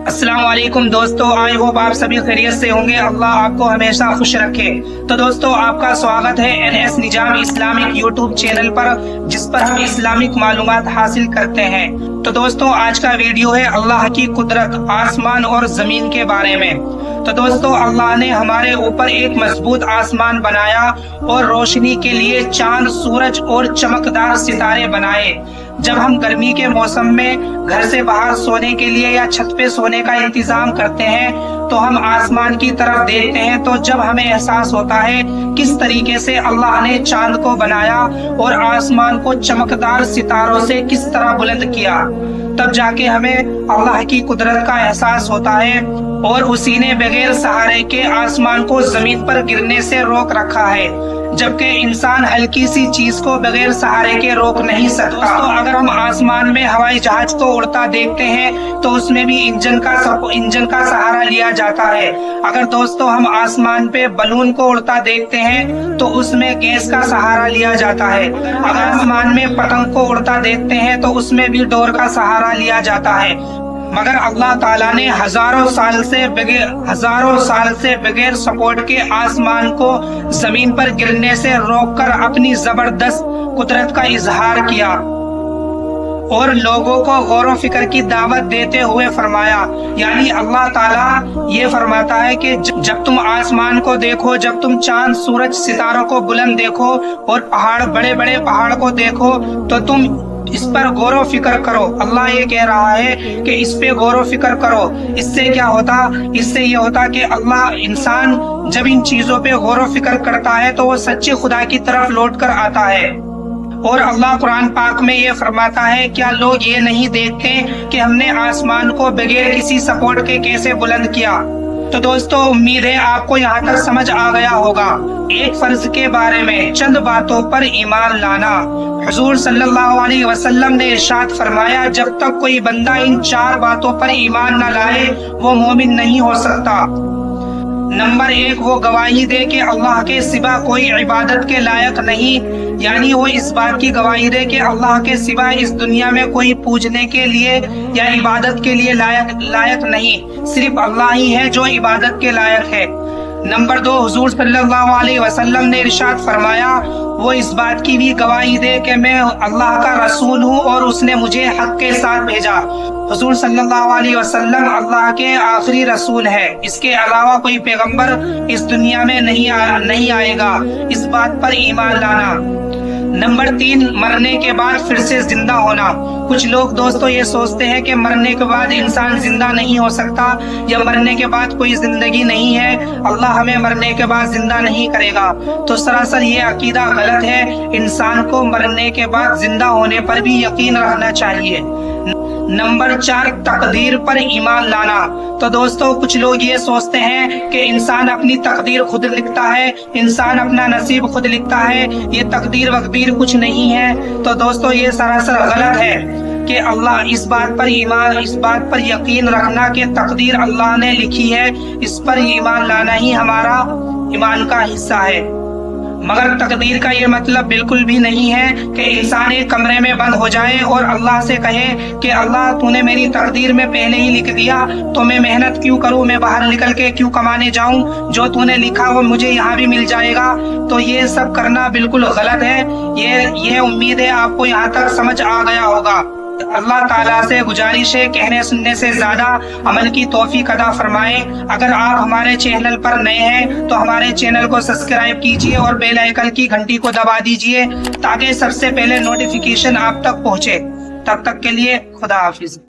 अस्सलाम वालेकुम दोस्तों, आई होप आप सभी खैरियत से होंगे। अल्लाह आपको हमेशा खुश रखे। तो दोस्तों, आपका स्वागत है NS निजाम इस्लामिक यूट्यूब चैनल पर, जिस पर हम इस्लामिक मालूमात हासिल करते हैं। तो दोस्तों, आज का वीडियो है अल्लाह की कुदरत, आसमान और जमीन के बारे में। तो दोस्तों, अल्लाह ने हमारे ऊपर एक मजबूत आसमान बनाया और रोशनी के लिए चांद, सूरज और चमकदार सितारे बनाए। जब हम गर्मी के मौसम में घर से बाहर सोने के लिए या छत पे सोने का इंतजाम करते हैं तो हम आसमान की तरफ देखते हैं, तो जब हमें एहसास होता है किस तरीके से अल्लाह ने चांद को बनाया और आसमान को चमकदार सितारों से किस तरह बुलंद किया, तब जाके हमें अल्लाह की कुदरत का एहसास होता है। और उसी ने बगैर सहारे के आसमान को जमीन पर गिरने से रोक रखा है, जबकि इंसान हल्की सी चीज को बगैर सहारे के रोक नहीं सकता। दोस्तों, अगर हम आसमान में हवाई जहाज को उड़ता देखते हैं तो उसमें भी इंजन का सहारा लिया जाता है। अगर दोस्तों हम आसमान पे बलून को उड़ता देखते हैं तो उसमें गैस का सहारा लिया जाता है। अगर आसमान में पतंग को उड़ता देखते हैं तो उसमें भी डोर का सहारा लिया जाता है। मगर अल्लाह ताला ने हजारों साल से बगैर सपोर्ट के आसमान को जमीन पर गिरने से रोककर अपनी जबरदस्त कुदरत का इजहार किया और लोगों को गौर व फिक्र की दावत देते हुए फरमाया। यानी अल्लाह ताला ये फरमाता है कि जब तुम आसमान को देखो, जब तुम चांद, सूरज, सितारों को बुलंद देखो और पहाड़, बड़े बड़े पहाड़ को देखो, तो तुम इस पर गौर व फिक्र करो। अल्लाह ये कह रहा है कि इस पे गौर व फिक्र करो। इससे क्या होता? इससे ये होता कि इंसान जब इन चीजों पे गौर व फिक्र करता है तो वो सच्चे खुदा की तरफ लौट कर आता है। और अल्लाह कुरान पाक में ये फरमाता है, क्या लोग ये नहीं देखते कि हमने आसमान को बगैर किसी सपोर्ट के कैसे बुलंद किया। तो दोस्तों, उम्मीद है आपको यहाँ तक समझ आ गया होगा एक फर्ज के बारे में चंद बातों पर ईमान लाना। हुजूर सल्लल्लाहु अलैहि वसल्लम ने इरशाद फरमाया, जब तक कोई बंदा इन 4 बातों पर ईमान न लाए वो मोमिन नहीं हो सकता। नंबर 1, वो गवाही दे कि अल्लाह के सिवा कोई इबादत के लायक नहीं, यानी वो इस बात की गवाही दे कि अल्लाह के सिवा इस दुनिया में कोई पूजने के लिए या इबादत के लिए लायक नहीं, सिर्फ अल्लाह ही है जो इबादत के लायक है। नंबर 2, हुजूर सल्लल्लाहु अलैहि वसल्लम ने इरशाद फरमाया, वो इस बात की भी गवाही दे कि मैं अल्लाह का रसूल हूँ और उसने मुझे हक के साथ भेजा। हुजूर सल्लल्लाहु अलैहि वसल्लम अल्लाह के आखिरी रसूल है, इसके अलावा कोई पैगंबर इस दुनिया में नहीं आएगा। इस बात पर ईमान लाना। नंबर 3, मरने के बाद फिर से जिंदा होना। कुछ लोग दोस्तों ये सोचते हैं कि मरने के बाद इंसान जिंदा नहीं हो सकता या मरने के बाद कोई जिंदगी नहीं है, अल्लाह हमें मरने के बाद जिंदा नहीं करेगा। तो सरासर ये अकीदा गलत है। इंसान को मरने के बाद जिंदा होने पर भी यकीन रखना चाहिए। नंबर 4, तकदीर पर ईमान लाना। तो दोस्तों, कुछ लोग ये सोचते हैं कि इंसान अपनी तकदीर खुद लिखता है, इंसान अपना नसीब खुद लिखता है, ये तकदीर वकदीर कुछ नहीं है। तो दोस्तों, ये सरासर गलत है कि इस बात पर यकीन रखना कि तकदीर अल्लाह ने लिखी है, इस पर ईमान लाना ही हमारा ईमान का हिस्सा है। मगर तकदीर का ये मतलब बिल्कुल भी नहीं है कि इंसान एक कमरे में बंद हो जाए और अल्लाह से कहे कि अल्लाह तूने मेरी तकदीर में पहले ही लिख दिया, तो मैं मेहनत क्यों करूं, मैं बाहर निकल के क्यों कमाने जाऊं, जो तूने लिखा वो मुझे यहाँ भी मिल जाएगा। तो ये सब करना बिल्कुल गलत है। ये उम्मीद है आपको यहाँ तक समझ आ गया होगा। अल्लाह ताला से गुजारिश है, कहने सुनने से ज्यादा अमल की तौफीक अता फरमाए। अगर आप हमारे चैनल पर नए हैं तो हमारे चैनल को सब्सक्राइब कीजिए और बेल आइकन की घंटी को दबा दीजिए ताकि सबसे पहले नोटिफिकेशन आप तक पहुंचे। तब तक के लिए खुदा हाफिज।